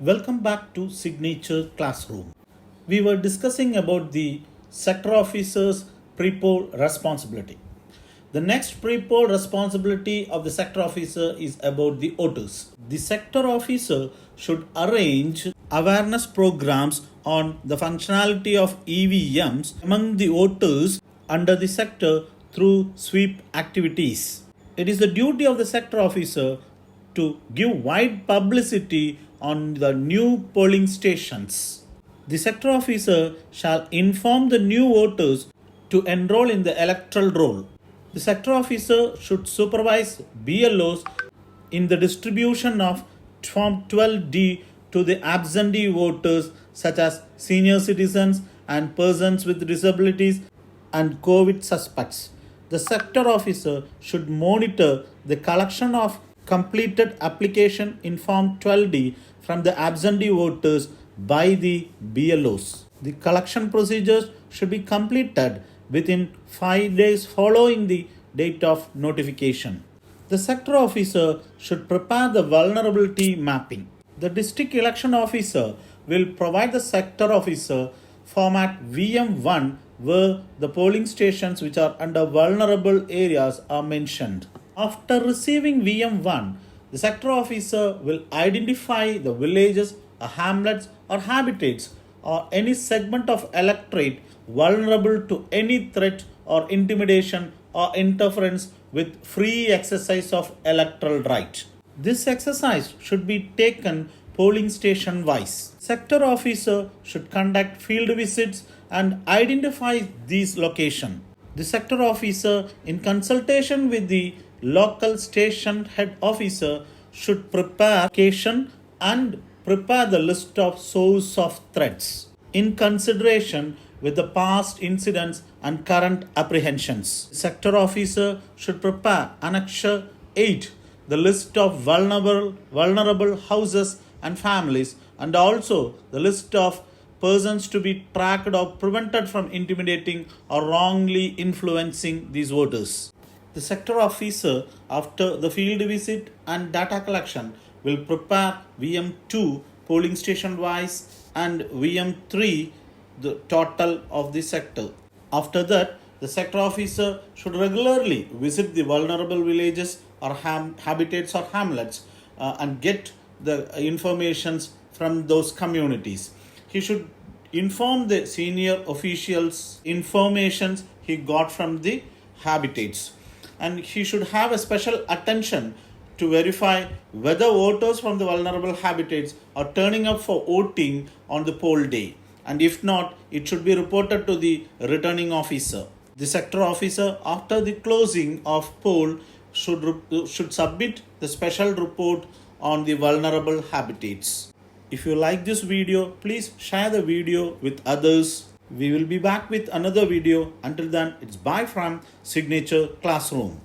Welcome back to Signature Classroom. We were discussing about the sector officer's pre-poll responsibility. The next pre-poll responsibility of the sector officer is about the voters. The sector officer should arrange awareness programs on the functionality of EVMs among the voters under the sector through sweep activities. It is the duty of the sector officer to give wide publicity on the new polling stations. The sector officer shall inform the new voters to enroll in the electoral roll. The sector officer should supervise BLOs in the distribution of Form 12D to the absentee voters such as senior citizens and persons with disabilities and COVID suspects. The sector officer should monitor the collection of completed application in Form 12D from the absentee voters by the BLOs. The collection procedures should be completed within 5 days following the date of notification. The sector officer should prepare the vulnerability mapping. The district election officer will provide the sector officer format VM1 where the polling stations which are under vulnerable areas are mentioned. After receiving VM1, the sector officer will identify the villages, or hamlets, or habitats, or any segment of electorate vulnerable to any threat or intimidation or interference with free exercise of electoral right. This exercise should be taken polling station wise. Sector officer should conduct field visits and identify these locations. The sector officer, in consultation with the local station head officer, should prepare location and prepare the list of source of threats in consideration with the past incidents and current apprehensions. Sector officer should prepare Annexure 8, the list of vulnerable houses and families, and also the list of persons to be tracked or prevented from intimidating or wrongly influencing these voters. The sector officer, after the field visit and data collection, will prepare VM2 polling station wise and VM3 the total of the sector. After that, the sector officer should regularly visit the vulnerable villages or habitats or hamlets and get the informations from those communities. He should inform the senior officials informations he got from the habitats, and he should have a special attention to verify whether voters from the vulnerable habitats are turning up for voting on the poll day, and if not, it should be reported to the returning officer. The sector officer, after the closing of poll, should submit the special report on the vulnerable habitats. If you like this video, please share the video with others. We will be back with another video. Until then, it's bye from Signature Classroom.